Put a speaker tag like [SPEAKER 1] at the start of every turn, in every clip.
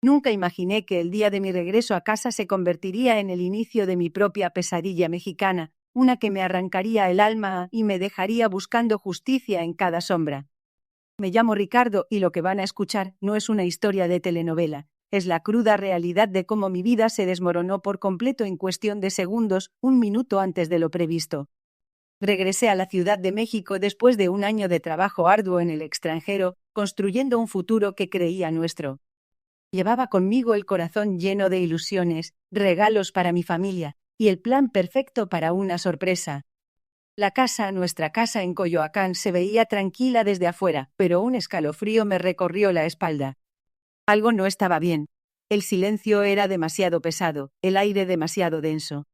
[SPEAKER 1] Nunca imaginé que el día de mi regreso a casa se convertiría en el inicio de mi propia pesadilla mexicana, una que me arrancaría el alma y me dejaría buscando justicia en cada sombra. Me llamo Ricardo y lo que van a escuchar no es una historia de telenovela, es la cruda realidad de cómo mi vida se desmoronó por completo en cuestión de segundos, un minuto antes de lo previsto. Regresé a la Ciudad de México después de un año de trabajo arduo en el extranjero, construyendo un futuro que creía nuestro. Llevaba conmigo el corazón lleno de ilusiones, regalos para mi familia, y el plan perfecto para una sorpresa. Nuestra casa en Coyoacán se veía tranquila desde afuera, pero un escalofrío me recorrió la espalda. Algo no estaba bien. El silencio era demasiado pesado, el aire demasiado denso.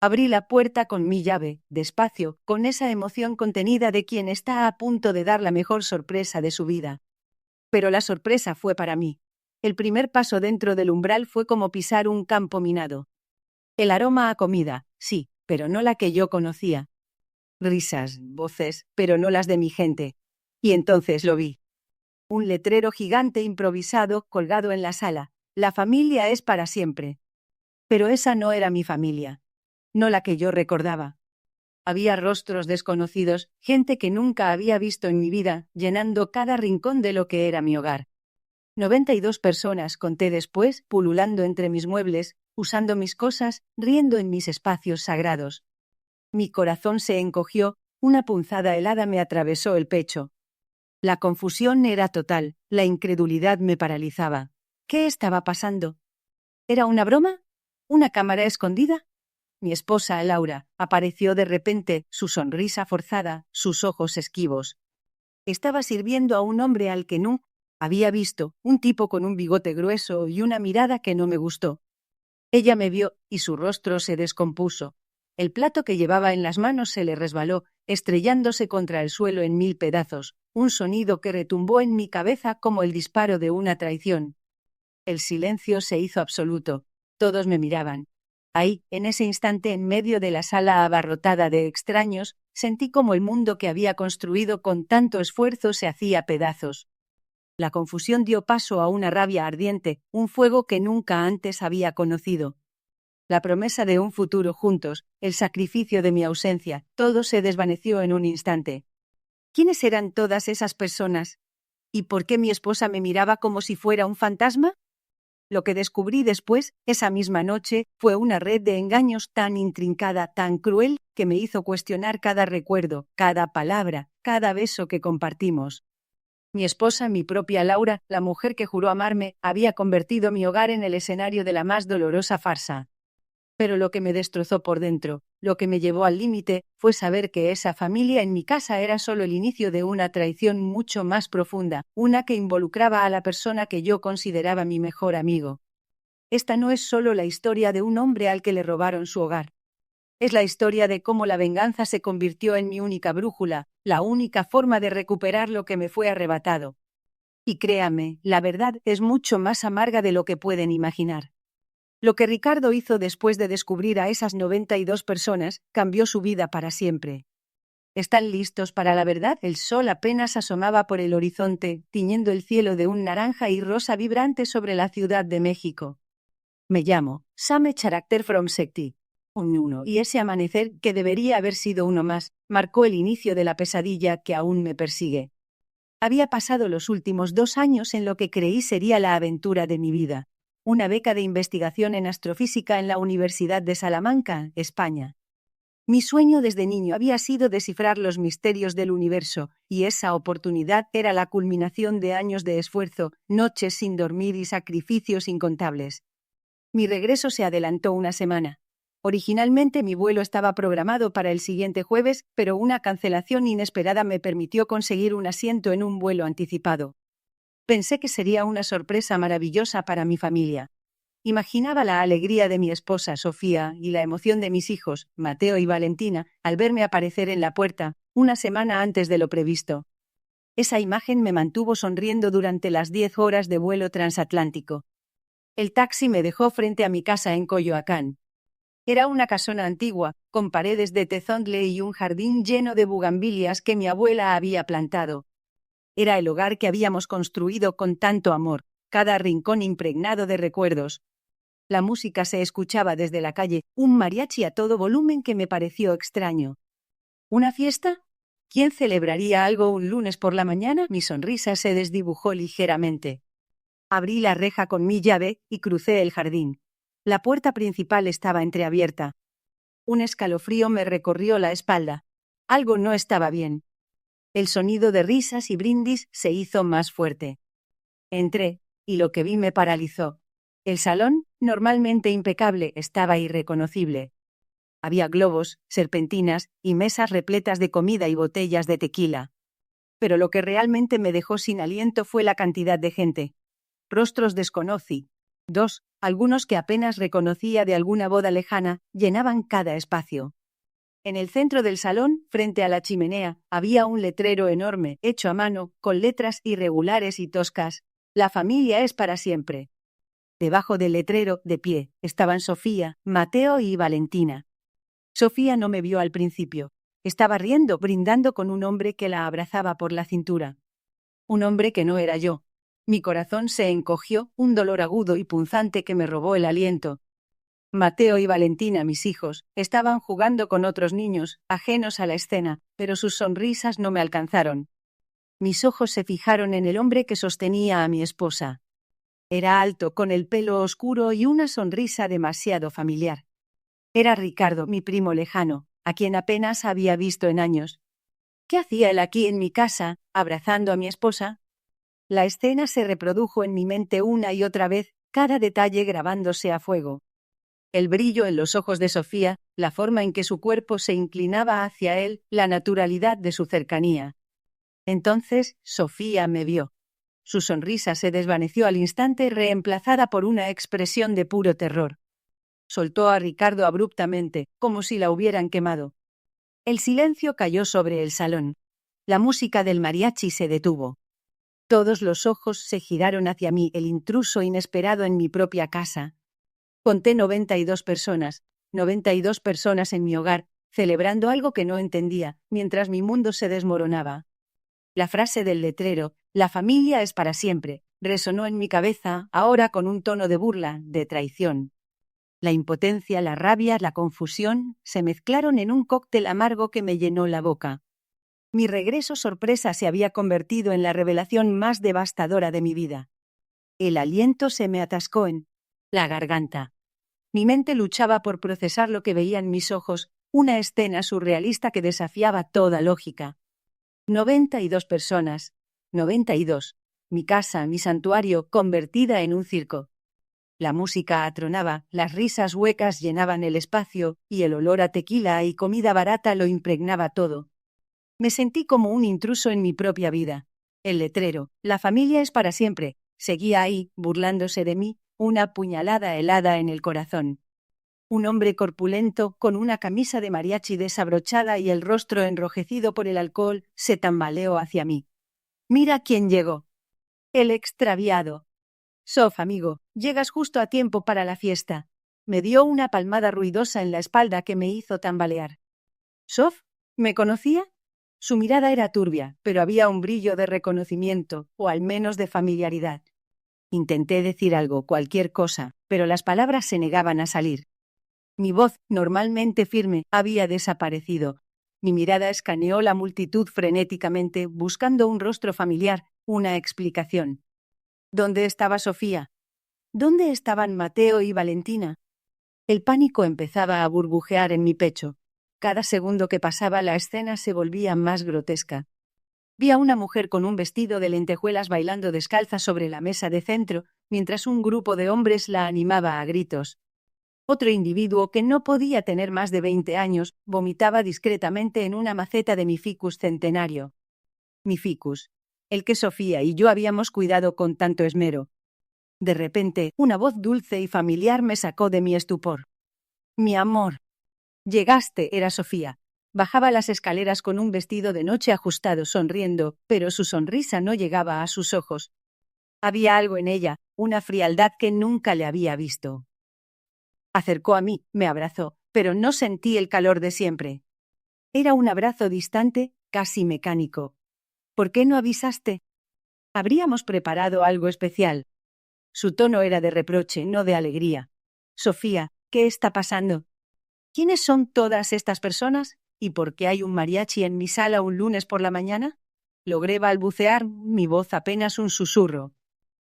[SPEAKER 1] Abrí la puerta con mi llave, despacio, con esa emoción contenida de quien está a punto de dar la mejor sorpresa de su vida. Pero la sorpresa fue para mí. El primer paso dentro del umbral fue como pisar un campo minado. El aroma a comida, sí, pero no la que yo conocía. Risas, voces, pero no las de mi gente. Y entonces lo vi. Un letrero gigante improvisado colgado en la sala. La familia es para siempre. Pero esa no era mi familia. No la que yo recordaba. Había rostros desconocidos, gente que nunca había visto en mi vida, llenando cada rincón de lo que era mi hogar. 92 personas, conté después, pululando entre mis muebles, usando mis cosas, riendo en mis espacios sagrados. Mi corazón se encogió, una punzada helada me atravesó el pecho. La confusión era total, la incredulidad me paralizaba. ¿Qué estaba pasando? ¿Era una broma? ¿Una cámara escondida? Mi esposa, Laura, apareció de repente, su sonrisa forzada, sus ojos esquivos. Estaba sirviendo a un hombre al que no había visto, un tipo con un bigote grueso y una mirada que no me gustó. Ella me vio y su rostro se descompuso. El plato que llevaba en las manos se le resbaló, estrellándose contra el suelo en 1000 pedazos, un sonido que retumbó en mi cabeza como el disparo de una traición. El silencio se hizo absoluto. Todos me miraban. Ahí, en ese instante, en medio de la sala abarrotada de extraños, sentí como el mundo que había construido con tanto esfuerzo se hacía pedazos. La confusión dio paso a una rabia ardiente, un fuego que nunca antes había conocido. La promesa de un futuro juntos, el sacrificio de mi ausencia, todo se desvaneció en un instante. ¿Quiénes eran todas esas personas? ¿Y por qué mi esposa me miraba como si fuera un fantasma? Lo que descubrí después, esa misma noche, fue una red de engaños tan intrincada, tan cruel, que me hizo cuestionar cada recuerdo, cada palabra, cada beso que compartimos. Mi esposa, mi propia Laura, la mujer que juró amarme, había convertido mi hogar en el escenario de la más dolorosa farsa. Pero lo que me destrozó por dentro, lo que me llevó al límite, fue saber que esa familia en mi casa era solo el inicio de una traición mucho más profunda, una que involucraba a la persona que yo consideraba mi mejor amigo. Esta no es solo la historia de un hombre al que le robaron su hogar. Es la historia de cómo la venganza se convirtió en mi única brújula, la única forma de recuperar lo que me fue arrebatado. Y créame, la verdad es mucho más amarga de lo que pueden imaginar. Lo que Ricardo hizo después de descubrir a esas 92 personas cambió su vida para siempre. ¿Están listos para la verdad? El sol apenas asomaba por el horizonte, tiñendo el cielo de un naranja y rosa vibrante sobre la Ciudad de México. Me llamo Same Charakter from Sekti. Un uno, y ese amanecer, que debería haber sido uno más, marcó el inicio de la pesadilla que aún me persigue. Había pasado los últimos 2 años en lo que creí sería la aventura de mi vida. Una beca de investigación en astrofísica en la Universidad de Salamanca, España. Mi sueño desde niño había sido descifrar los misterios del universo, y esa oportunidad era la culminación de años de esfuerzo, noches sin dormir y sacrificios incontables. Mi regreso se adelantó una semana. Originalmente mi vuelo estaba programado para el siguiente jueves, pero una cancelación inesperada me permitió conseguir un asiento en un vuelo anticipado. Pensé que sería una sorpresa maravillosa para mi familia. Imaginaba la alegría de mi esposa, Sofía, y la emoción de mis hijos, Mateo y Valentina, al verme aparecer en la puerta, una semana antes de lo previsto. Esa imagen me mantuvo sonriendo durante las 10 horas de vuelo transatlántico. El taxi me dejó frente a mi casa en Coyoacán. Era una casona antigua, con paredes de tezontle y un jardín lleno de bugambilias que mi abuela había plantado. Era el hogar que habíamos construido con tanto amor, cada rincón impregnado de recuerdos. La música se escuchaba desde la calle, un mariachi a todo volumen que me pareció extraño. ¿Una fiesta? ¿Quién celebraría algo un lunes por la mañana? Mi sonrisa se desdibujó ligeramente. Abrí la reja con mi llave y crucé el jardín. La puerta principal estaba entreabierta. Un escalofrío me recorrió la espalda. Algo no estaba bien. El sonido de risas y brindis se hizo más fuerte. Entré, y lo que vi me paralizó. El salón, normalmente impecable, estaba irreconocible. Había globos, serpentinas y mesas repletas de comida y botellas de tequila. Pero lo que realmente me dejó sin aliento fue la cantidad de gente. Rostros desconocí. Algunos que apenas reconocía de alguna boda lejana, llenaban cada espacio. En el centro del salón, frente a la chimenea, había un letrero enorme, hecho a mano, con letras irregulares y toscas. La familia es para siempre. Debajo del letrero, de pie, estaban Sofía, Mateo y Valentina. Sofía no me vio al principio. Estaba riendo, brindando con un hombre que la abrazaba por la cintura. Un hombre que no era yo. Mi corazón se encogió, un dolor agudo y punzante que me robó el aliento. Mateo y Valentina, mis hijos, estaban jugando con otros niños, ajenos a la escena, pero sus sonrisas no me alcanzaron. Mis ojos se fijaron en el hombre que sostenía a mi esposa. Era alto, con el pelo oscuro y una sonrisa demasiado familiar. Era Ricardo, mi primo lejano, a quien apenas había visto en años. ¿Qué hacía él aquí en mi casa, abrazando a mi esposa? La escena se reprodujo en mi mente una y otra vez, cada detalle grabándose a fuego. El brillo en los ojos de Sofía, la forma en que su cuerpo se inclinaba hacia él, la naturalidad de su cercanía. Entonces, Sofía me vio. Su sonrisa se desvaneció al instante, reemplazada por una expresión de puro terror. Soltó a Ricardo abruptamente, como si la hubieran quemado. El silencio cayó sobre el salón. La música del mariachi se detuvo. Todos los ojos se giraron hacia mí, el intruso inesperado en mi propia casa. Conté 92 personas en mi hogar, celebrando algo que no entendía, mientras mi mundo se desmoronaba. La frase del letrero, la familia es para siempre, resonó en mi cabeza, ahora con un tono de burla, de traición. La impotencia, la rabia, la confusión se mezclaron en un cóctel amargo que me llenó la boca. Mi regreso sorpresa se había convertido en la revelación más devastadora de mi vida. El aliento se me atascó en la garganta. Mi mente luchaba por procesar lo que veía en mis ojos, una escena surrealista que desafiaba toda lógica. 92 personas. 92. Mi casa, mi santuario, convertida en un circo. La música atronaba, las risas huecas llenaban el espacio, y el olor a tequila y comida barata lo impregnaba todo. Me sentí como un intruso en mi propia vida. El letrero, la familia es para siempre, seguía ahí, burlándose de mí, una puñalada helada en el corazón. Un hombre corpulento, con una camisa de mariachi desabrochada y el rostro enrojecido por el alcohol, se tambaleó hacia mí. «Mira quién llegó. El extraviado. Sof, amigo, llegas justo a tiempo para la fiesta». Me dio una palmada ruidosa en la espalda que me hizo tambalear. ¿Sof? ¿Me conocía? Su mirada era turbia, pero había un brillo de reconocimiento, o al menos de familiaridad. Intenté decir algo, cualquier cosa, pero las palabras se negaban a salir. Mi voz, normalmente firme, había desaparecido. Mi mirada escaneó la multitud frenéticamente, buscando un rostro familiar, una explicación. ¿Dónde estaba Sofía? ¿Dónde estaban Mateo y Valentina? El pánico empezaba a burbujear en mi pecho. Cada segundo que pasaba la escena se volvía más grotesca. Vi a una mujer con un vestido de lentejuelas bailando descalza sobre la mesa de centro, mientras un grupo de hombres la animaba a gritos. Otro individuo, que no podía tener más de 20 años, vomitaba discretamente en una maceta de mi ficus centenario. Mi ficus, el que Sofía y yo habíamos cuidado con tanto esmero. De repente, una voz dulce y familiar me sacó de mi estupor. «Mi amor». «Llegaste», era Sofía. Bajaba las escaleras con un vestido de noche ajustado, sonriendo, pero su sonrisa no llegaba a sus ojos. Había algo en ella, una frialdad que nunca le había visto. Acercó a mí, me abrazó, pero no sentí el calor de siempre. Era un abrazo distante, casi mecánico. «¿Por qué no avisaste?» Habríamos preparado algo especial. Su tono era de reproche, no de alegría. Sofía, ¿qué está pasando? ¿Quiénes son todas estas personas? ¿Y por qué hay un mariachi en mi sala un lunes por la mañana? Logré balbucear, mi voz apenas un susurro.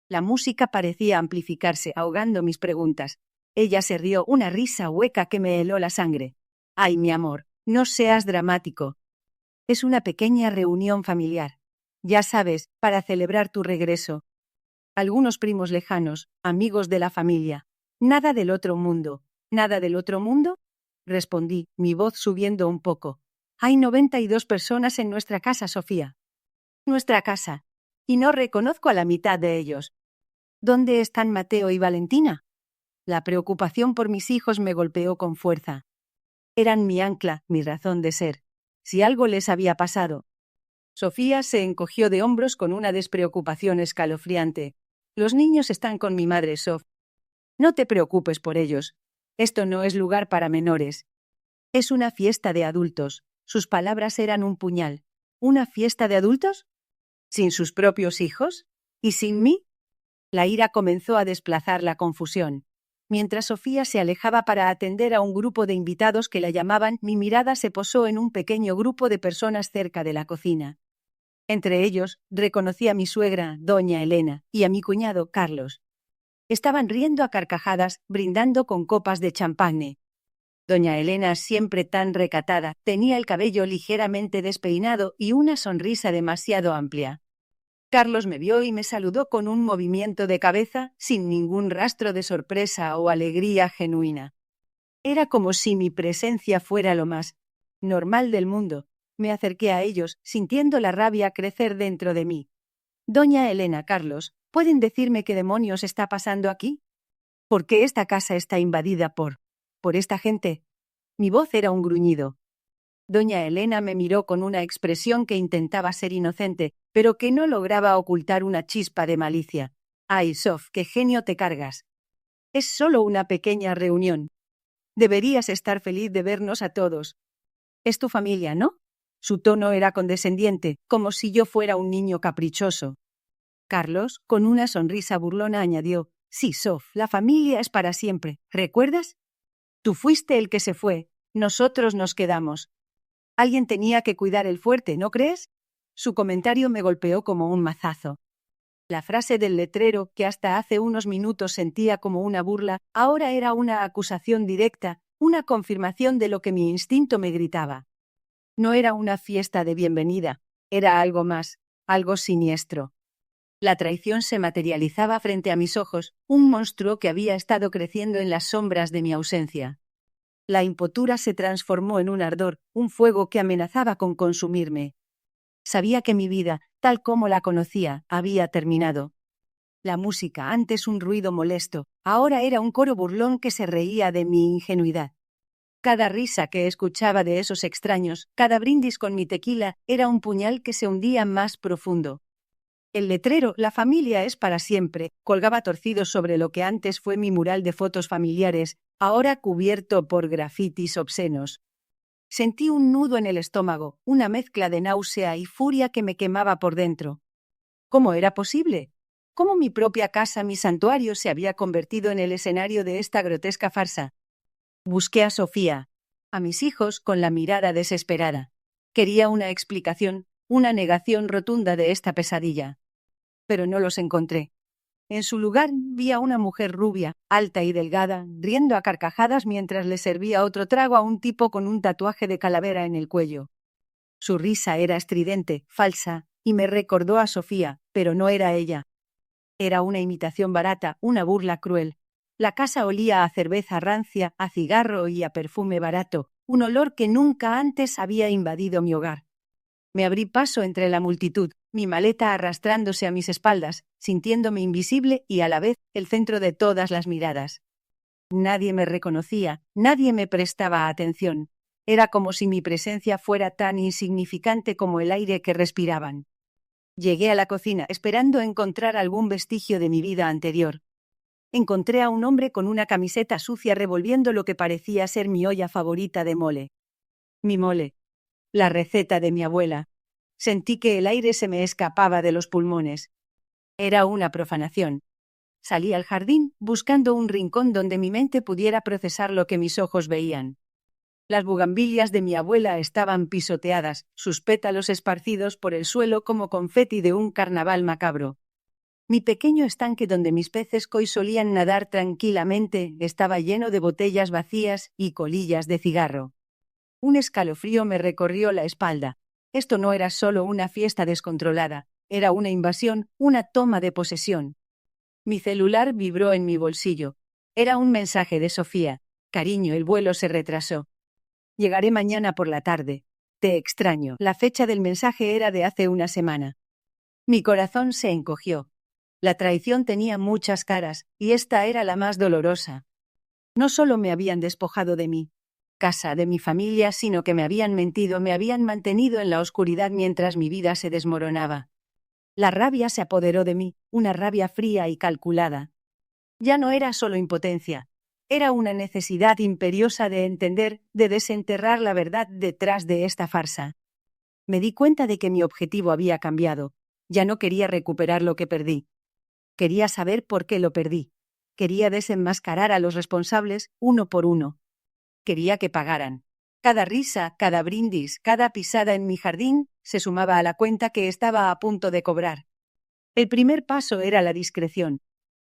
[SPEAKER 1] La música parecía amplificarse, ahogando mis preguntas. Ella se rió, una risa hueca que me heló la sangre. Ay, mi amor, no seas dramático. Es una pequeña reunión familiar. Ya sabes, para celebrar tu regreso. Algunos primos lejanos, amigos de la familia. Nada del otro mundo. ¿Nada del otro mundo? Respondí, mi voz subiendo un poco. Hay 92 personas en nuestra casa, Sofía. Nuestra casa. Y no reconozco a la mitad de ellos. ¿Dónde están Mateo y Valentina? La preocupación por mis hijos me golpeó con fuerza. Eran mi ancla, mi razón de ser. Si algo les había pasado. Sofía se encogió de hombros con una despreocupación escalofriante. Los niños están con mi madre, Sof. No te preocupes por ellos. Esto no es lugar para menores. Es una fiesta de adultos. Sus palabras eran un puñal. ¿Una fiesta de adultos? ¿Sin sus propios hijos? ¿Y sin mí? La ira comenzó a desplazar la confusión. Mientras Sofía se alejaba para atender a un grupo de invitados que la llamaban, mi mirada se posó en un pequeño grupo de personas cerca de la cocina. Entre ellos, reconocí a mi suegra, doña Elena, y a mi cuñado, Carlos. Estaban riendo a carcajadas, brindando con copas de champagne. Doña Elena, siempre tan recatada, tenía el cabello ligeramente despeinado y una sonrisa demasiado amplia. Carlos me vio y me saludó con un movimiento de cabeza, sin ningún rastro de sorpresa o alegría genuina. Era como si mi presencia fuera lo más normal del mundo. Me acerqué a ellos, sintiendo la rabia crecer dentro de mí. Doña Elena, Carlos, ¿pueden decirme qué demonios está pasando aquí? ¿Por qué esta casa está invadida por esta gente? Mi voz era un gruñido. Doña Elena me miró con una expresión que intentaba ser inocente, pero que no lograba ocultar una chispa de malicia. Ay, Sof, qué genio te cargas. Es solo una pequeña reunión. Deberías estar feliz de vernos a todos. Es tu familia, ¿no? Su tono era condescendiente, como si yo fuera un niño caprichoso. Carlos, con una sonrisa burlona, añadió, sí, Sof, la familia es para siempre. ¿Recuerdas? Tú fuiste el que se fue. Nosotros nos quedamos. Alguien tenía que cuidar el fuerte, ¿no crees? Su comentario me golpeó como un mazazo. La frase del letrero, que hasta hace unos minutos sentía como una burla, ahora era una acusación directa, una confirmación de lo que mi instinto me gritaba. No era una fiesta de bienvenida, era algo más, algo siniestro. La traición se materializaba frente a mis ojos, un monstruo que había estado creciendo en las sombras de mi ausencia. La impotura se transformó en un ardor, un fuego que amenazaba con consumirme. Sabía que mi vida, tal como la conocía, había terminado. La música, antes un ruido molesto, ahora era un coro burlón que se reía de mi ingenuidad. Cada risa que escuchaba de esos extraños, cada brindis con mi tequila, era un puñal que se hundía más profundo. El letrero, la familia es para siempre, colgaba torcido sobre lo que antes fue mi mural de fotos familiares, ahora cubierto por grafitis obscenos. Sentí un nudo en el estómago, una mezcla de náusea y furia que me quemaba por dentro. ¿Cómo era posible? ¿Cómo mi propia casa, mi santuario, se había convertido en el escenario de esta grotesca farsa? Busqué a Sofía, a mis hijos, con la mirada desesperada. Quería una explicación, una negación rotunda de esta pesadilla. Pero no los encontré. En su lugar vi a una mujer rubia, alta y delgada, riendo a carcajadas mientras le servía otro trago a un tipo con un tatuaje de calavera en el cuello. Su risa era estridente, falsa, y me recordó a Sofía, pero no era ella. Era una imitación barata, una burla cruel. La casa olía a cerveza rancia, a cigarro y a perfume barato, un olor que nunca antes había invadido mi hogar. Me abrí paso entre la multitud, mi maleta arrastrándose a mis espaldas, sintiéndome invisible y a la vez el centro de todas las miradas. Nadie me reconocía, nadie me prestaba atención. Era como si mi presencia fuera tan insignificante como el aire que respiraban. Llegué a la cocina, esperando encontrar algún vestigio de mi vida anterior. Encontré a un hombre con una camiseta sucia revolviendo lo que parecía ser mi olla favorita de mole. Mi mole. La receta de mi abuela. Sentí que el aire se me escapaba de los pulmones. Era una profanación. Salí al jardín, buscando un rincón donde mi mente pudiera procesar lo que mis ojos veían. Las bugambilias de mi abuela estaban pisoteadas, sus pétalos esparcidos por el suelo como confeti de un carnaval macabro. Mi pequeño estanque donde mis peces koi solían nadar tranquilamente estaba lleno de botellas vacías y colillas de cigarro. Un escalofrío me recorrió la espalda. Esto no era solo una fiesta descontrolada, era una invasión, una toma de posesión. Mi celular vibró en mi bolsillo. Era un mensaje de Sofía. Cariño, el vuelo se retrasó. Llegaré mañana por la tarde. Te extraño. La fecha del mensaje era de hace una semana. Mi corazón se encogió. La traición tenía muchas caras, y esta era la más dolorosa. No solo me habían despojado de mi casa, de mi familia, sino que me habían mentido, me habían mantenido en la oscuridad mientras mi vida se desmoronaba. La rabia se apoderó de mí, una rabia fría y calculada. Ya no era solo impotencia, era una necesidad imperiosa de entender, de desenterrar la verdad detrás de esta farsa. Me di cuenta de que mi objetivo había cambiado. Ya no quería recuperar lo que perdí. Quería saber por qué lo perdí. Quería desenmascarar a los responsables uno por uno. Quería que pagaran. Cada risa, cada brindis, cada pisada en mi jardín se sumaba a la cuenta que estaba a punto de cobrar. El primer paso era la discreción.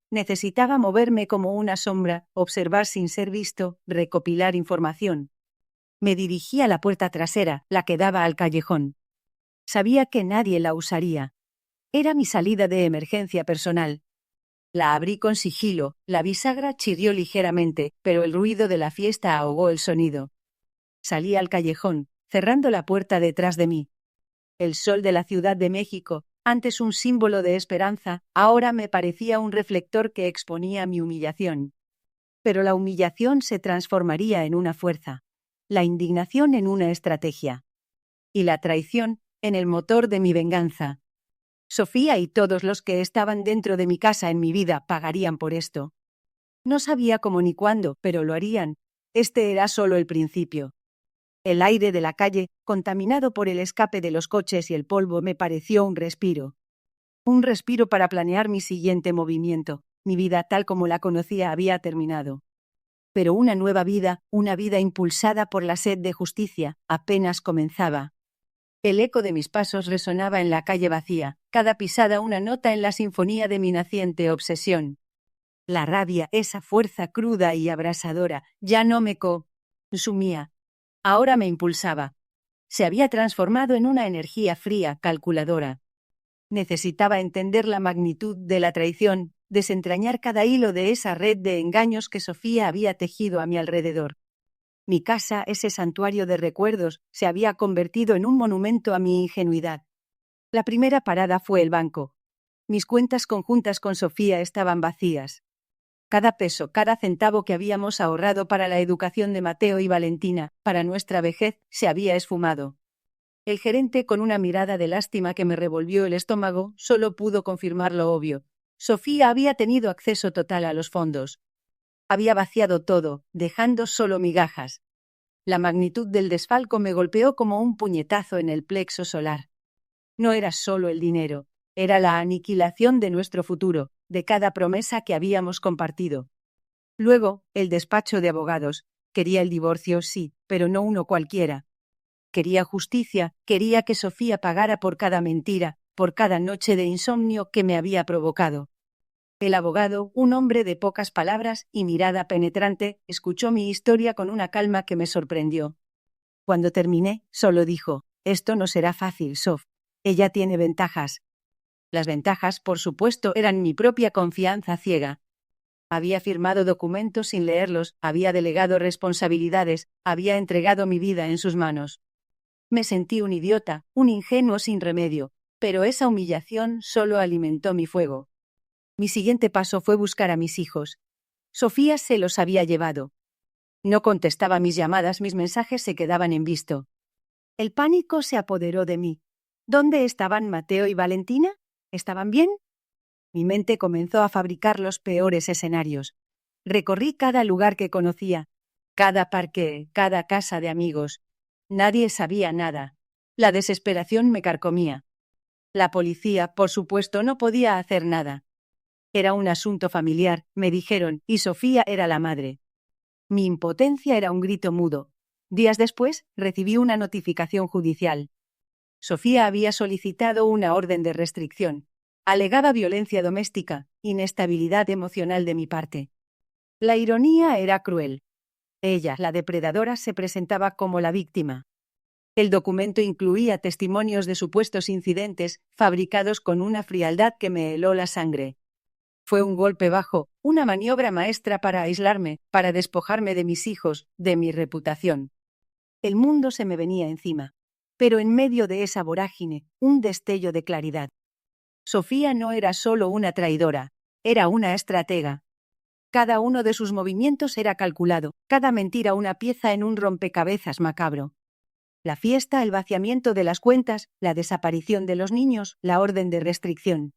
[SPEAKER 1] Necesitaba moverme como una sombra, observar sin ser visto, recopilar información. Me dirigí a la puerta trasera, la que daba al callejón. Sabía que nadie la usaría. Era mi salida de emergencia personal. La abrí con sigilo, la bisagra chirrió ligeramente, pero el ruido de la fiesta ahogó el sonido. Salí al callejón, cerrando la puerta detrás de mí. El sol de la Ciudad de México, antes un símbolo de esperanza, ahora me parecía un reflector que exponía mi humillación. Pero la humillación se transformaría en una fuerza, la indignación en una estrategia, y la traición en el motor de mi venganza. Sofía y todos los que estaban dentro de mi casa en mi vida pagarían por esto. No sabía cómo ni cuándo, pero lo harían. Este era solo el principio. El aire de la calle, contaminado por el escape de los coches y el polvo, me pareció un respiro. Un respiro para planear mi siguiente movimiento. Mi vida tal como la conocía había terminado. Pero una nueva vida, una vida impulsada por la sed de justicia, apenas comenzaba. El eco de mis pasos resonaba en la calle vacía, cada pisada una nota en la sinfonía de mi naciente obsesión. La rabia, esa fuerza cruda y abrasadora, ya no me consumía. Ahora me impulsaba. Se había transformado en una energía fría, calculadora. Necesitaba entender la magnitud de la traición, desentrañar cada hilo de esa red de engaños que Sofía había tejido a mi alrededor. Mi casa, ese santuario de recuerdos, se había convertido en un monumento a mi ingenuidad. La primera parada fue el banco. Mis cuentas conjuntas con Sofía estaban vacías. Cada peso, cada centavo que habíamos ahorrado para la educación de Mateo y Valentina, para nuestra vejez, se había esfumado. El gerente, con una mirada de lástima que me revolvió el estómago, solo pudo confirmar lo obvio. Sofía había tenido acceso total a los fondos. Había vaciado todo, dejando solo migajas. La magnitud del desfalco me golpeó como un puñetazo en el plexo solar. No era solo el dinero, era la aniquilación de nuestro futuro, de cada promesa que habíamos compartido. Luego, el despacho de abogados. Quería el divorcio, sí, pero no uno cualquiera. Quería justicia, quería que Sofía pagara por cada mentira, por cada noche de insomnio que me había provocado. El abogado, un hombre de pocas palabras y mirada penetrante, escuchó mi historia con una calma que me sorprendió. Cuando terminé, solo dijo: «Esto no será fácil, Sof. Ella tiene ventajas». Las ventajas, por supuesto, eran mi propia confianza ciega. Había firmado documentos sin leerlos, había delegado responsabilidades, había entregado mi vida en sus manos. Me sentí un idiota, un ingenuo sin remedio, pero esa humillación solo alimentó mi fuego. Mi siguiente paso fue buscar a mis hijos. Sofía se los había llevado. No contestaba mis llamadas, mis mensajes se quedaban en visto. El pánico se apoderó de mí. ¿Dónde estaban Mateo y Valentina? ¿Estaban bien? Mi mente comenzó a fabricar los peores escenarios. Recorrí cada lugar que conocía, cada parque, cada casa de amigos. Nadie sabía nada. La desesperación me carcomía. La policía, por supuesto, no podía hacer nada. Era un asunto familiar, me dijeron, y Sofía era la madre. Mi impotencia era un grito mudo. Días después, recibí una notificación judicial. Sofía había solicitado una orden de restricción. Alegaba violencia doméstica, inestabilidad emocional de mi parte. La ironía era cruel. Ella, la depredadora, se presentaba como la víctima. El documento incluía testimonios de supuestos incidentes, fabricados con una frialdad que me heló la sangre. Fue un golpe bajo, una maniobra maestra para aislarme, para despojarme de mis hijos, de mi reputación. El mundo se me venía encima. Pero en medio de esa vorágine, un destello de claridad. Sofía no era solo una traidora, era una estratega. Cada uno de sus movimientos era calculado, cada mentira una pieza en un rompecabezas macabro. La fiesta, el vaciamiento de las cuentas, la desaparición de los niños, la orden de restricción.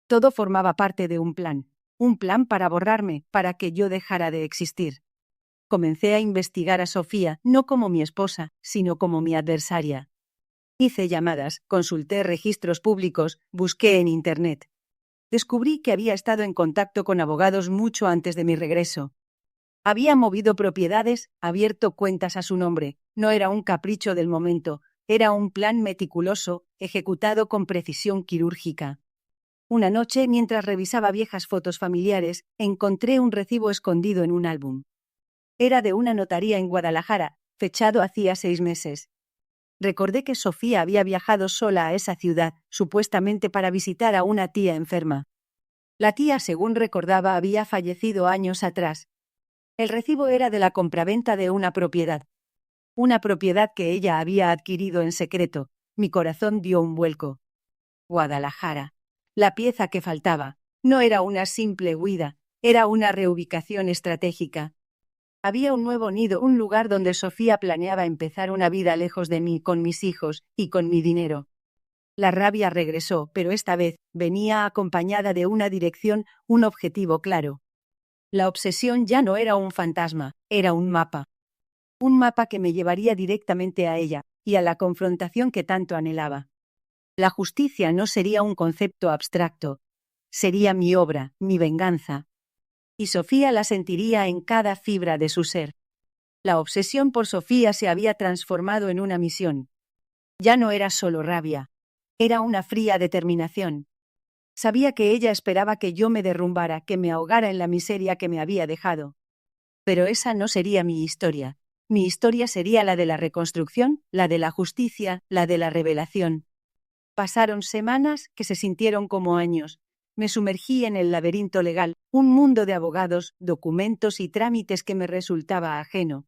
[SPEAKER 1] Todo formaba parte de un plan para borrarme, para que yo dejara de existir. Comencé a investigar a Sofía, no como mi esposa, sino como mi adversaria. Hice llamadas, consulté registros públicos, busqué en Internet. Descubrí que había estado en contacto con abogados mucho antes de mi regreso. Había movido propiedades, abierto cuentas a su nombre. No era un capricho del momento, era un plan meticuloso, ejecutado con precisión quirúrgica. Una noche, mientras revisaba viejas fotos familiares, encontré un recibo escondido en un álbum. Era de una notaría en Guadalajara, fechado hacía 6 meses. Recordé que Sofía había viajado sola a esa ciudad, supuestamente para visitar a una tía enferma. La tía, según recordaba, había fallecido años atrás. El recibo era de la compraventa de una propiedad que ella había adquirido en secreto. Mi corazón dio un vuelco. Guadalajara. La pieza que faltaba. No era una simple huida, era una reubicación estratégica. Había un nuevo nido, un lugar donde Sofía planeaba empezar una vida lejos de mí, con mis hijos y con mi dinero. La rabia regresó, pero esta vez venía acompañada de una dirección, un objetivo claro. La obsesión ya no era un fantasma, era un mapa. Un mapa que me llevaría directamente a ella, y a la confrontación que tanto anhelaba. La justicia no sería un concepto abstracto, sería mi obra, mi venganza. Y Sofía la sentiría en cada fibra de su ser. La obsesión por Sofía se había transformado en una misión. Ya no era solo rabia, era una fría determinación. Sabía que ella esperaba que yo me derrumbara, que me ahogara en la miseria que me había dejado. Pero esa no sería mi historia. Mi historia sería la de la reconstrucción, la de la justicia, la de la revelación. Pasaron semanas que se sintieron como años. Me sumergí en el laberinto legal, un mundo de abogados, documentos y trámites que me resultaba ajeno.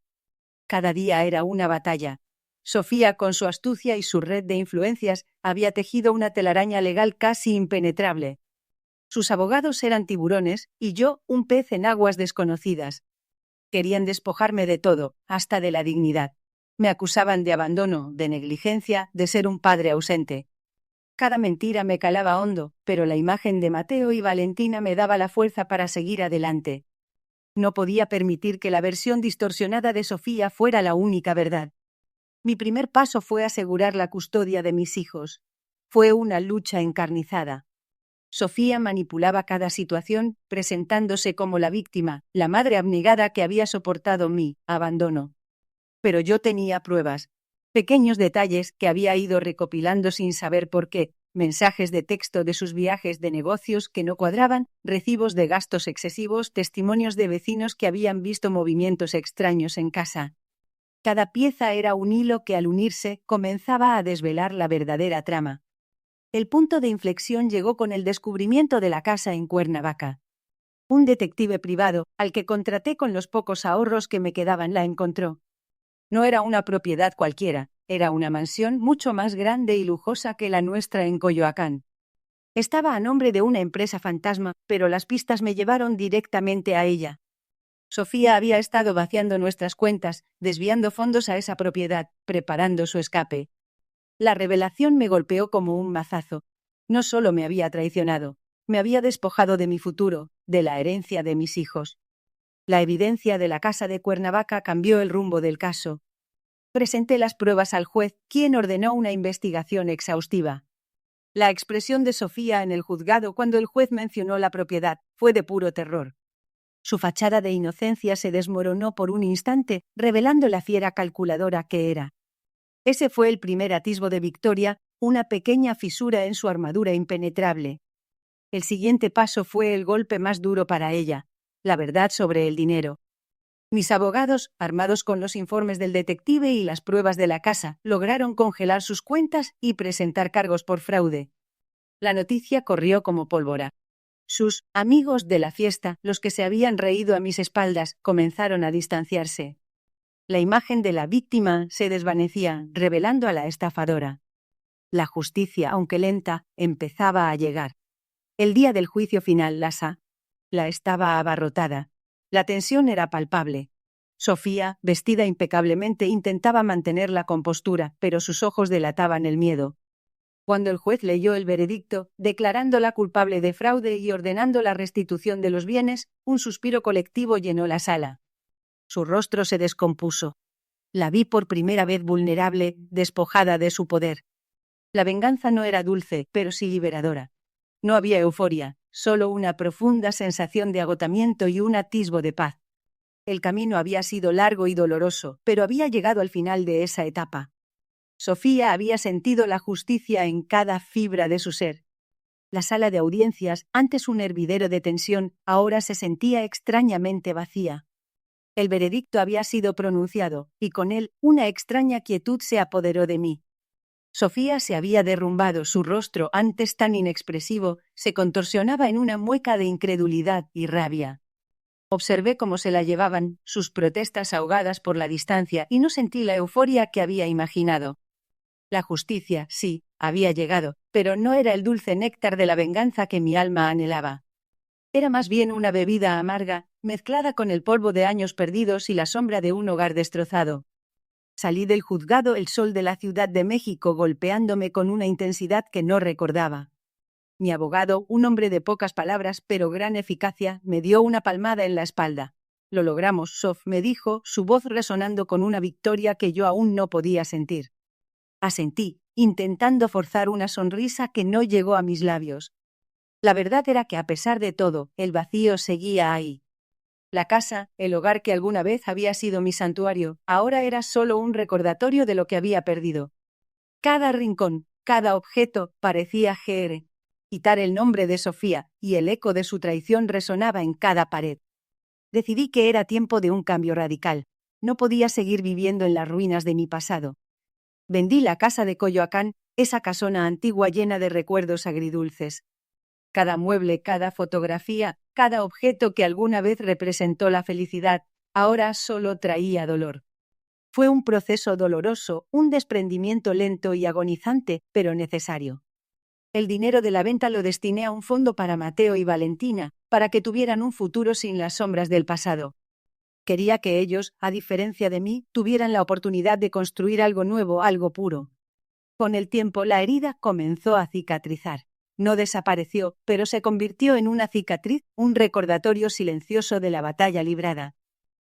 [SPEAKER 1] Cada día era una batalla. Sofía, con su astucia y su red de influencias, había tejido una telaraña legal casi impenetrable. Sus abogados eran tiburones y yo un pez en aguas desconocidas. Querían despojarme de todo, hasta de la dignidad. Me acusaban de abandono, de negligencia, de ser un padre ausente. Cada mentira me calaba hondo, pero la imagen de Mateo y Valentina me daba la fuerza para seguir adelante. No podía permitir que la versión distorsionada de Sofía fuera la única verdad. Mi primer paso fue asegurar la custodia de mis hijos. Fue una lucha encarnizada. Sofía manipulaba cada situación, presentándose como la víctima, la madre abnegada que había soportado mi abandono. Pero yo tenía pruebas. Pequeños detalles que había ido recopilando sin saber por qué, mensajes de texto de sus viajes de negocios que no cuadraban, recibos de gastos excesivos, testimonios de vecinos que habían visto movimientos extraños en casa. Cada pieza era un hilo que al unirse comenzaba a desvelar la verdadera trama. El punto de inflexión llegó con el descubrimiento de la casa en Cuernavaca. Un detective privado, al que contraté con los pocos ahorros que me quedaban, la encontró. No era una propiedad cualquiera, era una mansión mucho más grande y lujosa que la nuestra en Coyoacán. Estaba a nombre de una empresa fantasma, pero las pistas me llevaron directamente a ella. Sofía había estado vaciando nuestras cuentas, desviando fondos a esa propiedad, preparando su escape. La revelación me golpeó como un mazazo. No solo me había traicionado, me había despojado de mi futuro, de la herencia de mis hijos. La evidencia de la casa de Cuernavaca cambió el rumbo del caso. Presenté las pruebas al juez, quien ordenó una investigación exhaustiva. La expresión de Sofía en el juzgado cuando el juez mencionó la propiedad fue de puro terror. Su fachada de inocencia se desmoronó por un instante, revelando la fiera calculadora que era. Ese fue el primer atisbo de victoria, una pequeña fisura en su armadura impenetrable. El siguiente paso fue el golpe más duro para ella, la verdad sobre el dinero. Mis abogados, armados con los informes del detective y las pruebas de la casa, lograron congelar sus cuentas y presentar cargos por fraude. La noticia corrió como pólvora. Sus amigos de la fiesta, los que se habían reído a mis espaldas, comenzaron a distanciarse. La imagen de la víctima se desvanecía, revelando a la estafadora. La justicia, aunque lenta, empezaba a llegar. El día del juicio final, la estaba abarrotada. La tensión era palpable. Sofía, vestida impecablemente, intentaba mantener la compostura, pero sus ojos delataban el miedo. Cuando el juez leyó el veredicto, declarándola culpable de fraude y ordenando la restitución de los bienes, un suspiro colectivo llenó la sala. Su rostro se descompuso. La vi por primera vez vulnerable, despojada de su poder. La venganza no era dulce, pero sí liberadora. No había euforia, solo una profunda sensación de agotamiento y un atisbo de paz. El camino había sido largo y doloroso, pero había llegado al final de esa etapa. Sofía había sentido la justicia en cada fibra de su ser. La sala de audiencias, antes un hervidero de tensión, ahora se sentía extrañamente vacía. El veredicto había sido pronunciado, y con él una extraña quietud se apoderó de mí. Sofía se había derrumbado, su rostro, antes tan inexpresivo, se contorsionaba en una mueca de incredulidad y rabia. Observé cómo se la llevaban, sus protestas ahogadas por la distancia, y no sentí la euforia que había imaginado. La justicia, sí, había llegado, pero no era el dulce néctar de la venganza que mi alma anhelaba. Era más bien una bebida amarga, mezclada con el polvo de años perdidos y la sombra de un hogar destrozado. Salí del juzgado, el sol de la Ciudad de México golpeándome con una intensidad que no recordaba. Mi abogado, un hombre de pocas palabras pero gran eficacia, me dio una palmada en la espalda. Lo logramos, Sof, me dijo, su voz resonando con una victoria que yo aún no podía sentir. Asentí, intentando forzar una sonrisa que no llegó a mis labios. La verdad era que a pesar de todo, el vacío seguía ahí. La casa, el hogar que alguna vez había sido mi santuario, ahora era solo un recordatorio de lo que había perdido. Cada rincón, cada objeto parecía quitar el nombre de Sofía, y el eco de su traición resonaba en cada pared. Decidí que era tiempo de un cambio radical. No podía seguir viviendo en las ruinas de mi pasado. Vendí la casa de Coyoacán, esa casona antigua llena de recuerdos agridulces. Cada mueble, cada fotografía, cada objeto que alguna vez representó la felicidad, ahora solo traía dolor. Fue un proceso doloroso, un desprendimiento lento y agonizante, pero necesario. El dinero de la venta lo destiné a un fondo para Mateo y Valentina, para que tuvieran un futuro sin las sombras del pasado. Quería que ellos, a diferencia de mí, tuvieran la oportunidad de construir algo nuevo, algo puro. Con el tiempo la herida comenzó a cicatrizar. No desapareció, pero se convirtió en una cicatriz, un recordatorio silencioso de la batalla librada.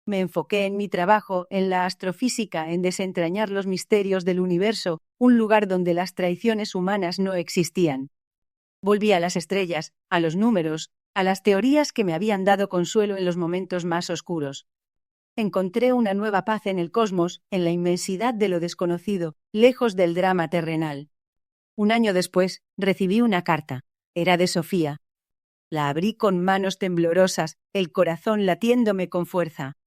[SPEAKER 1] Me enfoqué en mi trabajo, en la astrofísica, en desentrañar los misterios del universo, un lugar donde las traiciones humanas no existían. Volví a las estrellas, a los números, a las teorías que me habían dado consuelo en los momentos más oscuros. Encontré una nueva paz en el cosmos, en la inmensidad de lo desconocido, lejos del drama terrenal. Un año después, recibí una carta. Era de Sofía. La abrí con manos temblorosas, el corazón latiéndome con fuerza.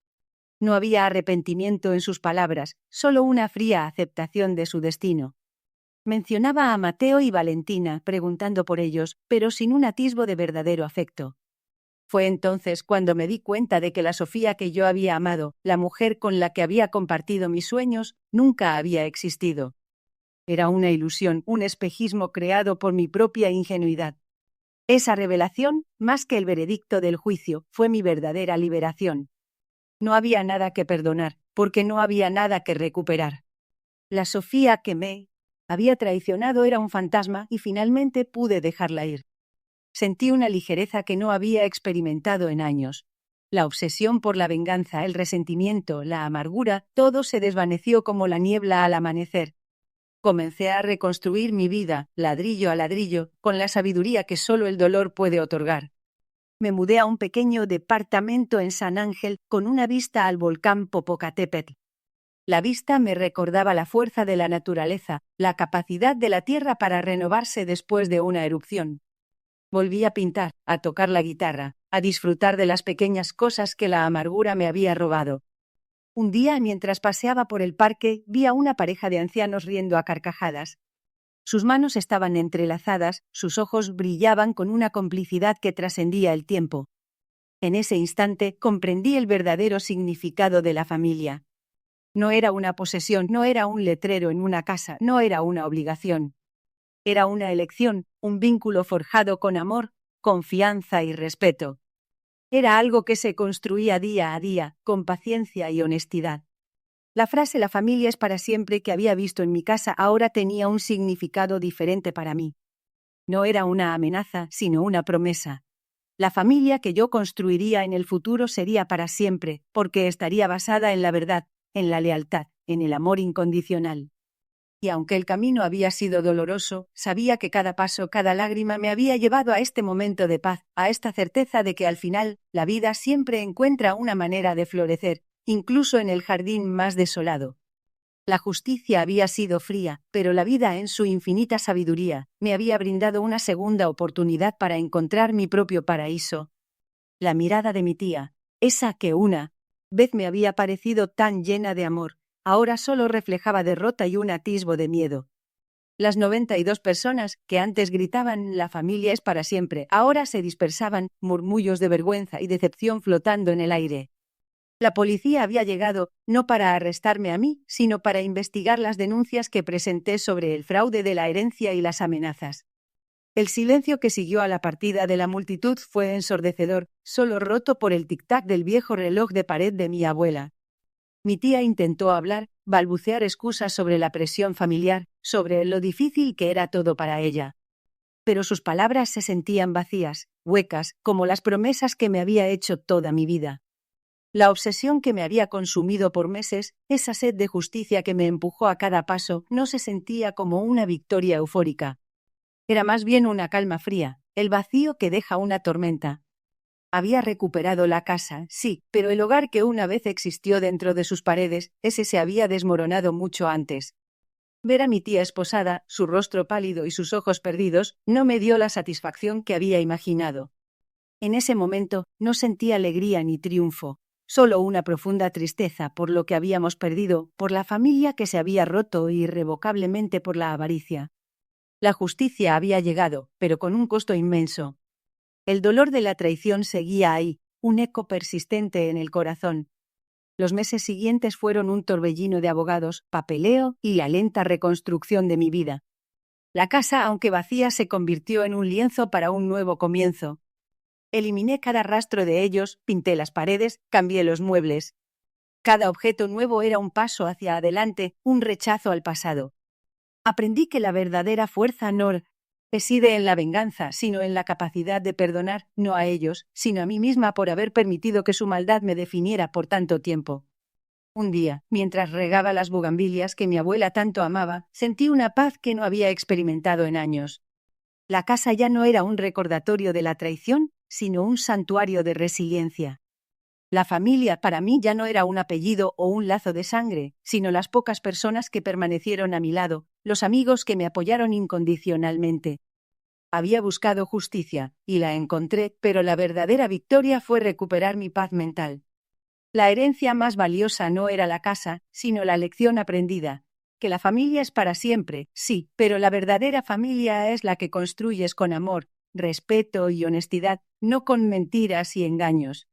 [SPEAKER 1] No había arrepentimiento en sus palabras, solo una fría aceptación de su destino. Mencionaba a Mateo y Valentina, preguntando por ellos, pero sin un atisbo de verdadero afecto. Fue entonces cuando me di cuenta de que la Sofía que yo había amado, la mujer con la que había compartido mis sueños, nunca había existido. Era una ilusión, un espejismo creado por mi propia ingenuidad. Esa revelación, más que el veredicto del juicio, fue mi verdadera liberación. No había nada que perdonar, porque no había nada que recuperar. La Sofía que me había traicionado era un fantasma y finalmente pude dejarla ir. Sentí una ligereza que no había experimentado en años. La obsesión por la venganza, el resentimiento, la amargura, todo se desvaneció como la niebla al amanecer. Comencé a reconstruir mi vida, ladrillo a ladrillo, con la sabiduría que solo el dolor puede otorgar. Me mudé a un pequeño departamento en San Ángel con una vista al volcán Popocatépetl. La vista me recordaba la fuerza de la naturaleza, la capacidad de la tierra para renovarse después de una erupción. Volví a pintar, a tocar la guitarra, a disfrutar de las pequeñas cosas que la amargura me había robado. Un día, mientras paseaba por el parque, vi a una pareja de ancianos riendo a carcajadas. Sus manos estaban entrelazadas, sus ojos brillaban con una complicidad que trascendía el tiempo. En ese instante comprendí el verdadero significado de la familia. No era una posesión, no era un letrero en una casa, no era una obligación. Era una elección, un vínculo forjado con amor, confianza y respeto. Era algo que se construía día a día, con paciencia y honestidad. La frase «la familia es para siempre» que había visto en mi casa ahora tenía un significado diferente para mí. No era una amenaza, sino una promesa. La familia que yo construiría en el futuro sería para siempre, porque estaría basada en la verdad, en la lealtad, en el amor incondicional. Y aunque el camino había sido doloroso, sabía que cada paso, cada lágrima me había llevado a este momento de paz, a esta certeza de que al final la vida siempre encuentra una manera de florecer, incluso en el jardín más desolado. La justicia había sido fría, pero la vida en su infinita sabiduría me había brindado una segunda oportunidad para encontrar mi propio paraíso. La mirada de mi tía, esa que una vez me había parecido tan llena de amor, ahora solo reflejaba derrota y un atisbo de miedo. Las 92 personas que antes gritaban «la familia es para siempre», ahora se dispersaban, murmullos de vergüenza y decepción flotando en el aire. La policía había llegado, no para arrestarme a mí, sino para investigar las denuncias que presenté sobre el fraude de la herencia y las amenazas. El silencio que siguió a la partida de la multitud fue ensordecedor, solo roto por el tic-tac del viejo reloj de pared de mi abuela. Mi tía intentó hablar, balbucear excusas sobre la presión familiar, sobre lo difícil que era todo para ella. Pero sus palabras se sentían vacías, huecas, como las promesas que me había hecho toda mi vida. La obsesión que me había consumido por meses, esa sed de justicia que me empujó a cada paso, no se sentía como una victoria eufórica. Era más bien una calma fría, el vacío que deja una tormenta. Había recuperado la casa, sí, pero el hogar que una vez existió dentro de sus paredes, ese se había desmoronado mucho antes. Ver a mi tía esposada, su rostro pálido y sus ojos perdidos, no me dio la satisfacción que había imaginado. En ese momento, no sentí alegría ni triunfo, solo una profunda tristeza por lo que habíamos perdido, por la familia que se había roto irrevocablemente por la avaricia. La justicia había llegado, pero con un costo inmenso. El dolor de la traición seguía ahí, un eco persistente en el corazón. Los meses siguientes fueron un torbellino de abogados, papeleo y la lenta reconstrucción de mi vida. La casa, aunque vacía, se convirtió en un lienzo para un nuevo comienzo. Eliminé cada rastro de ellos, pinté las paredes, cambié los muebles. Cada objeto nuevo era un paso hacia adelante, un rechazo al pasado. Aprendí que la verdadera fuerza no reside en la venganza, sino en la capacidad de perdonar, no a ellos, sino a mí misma por haber permitido que su maldad me definiera por tanto tiempo. Un día, mientras regaba las bugambilias que mi abuela tanto amaba, sentí una paz que no había experimentado en años. La casa ya no era un recordatorio de la traición, sino un santuario de resiliencia. La familia para mí ya no era un apellido o un lazo de sangre, sino las pocas personas que permanecieron a mi lado, los amigos que me apoyaron incondicionalmente. Había buscado justicia, y la encontré, pero la verdadera victoria fue recuperar mi paz mental. La herencia más valiosa no era la casa, sino la lección aprendida, que la familia es para siempre, sí, pero la verdadera familia es la que construyes con amor, respeto y honestidad, no con mentiras y engaños.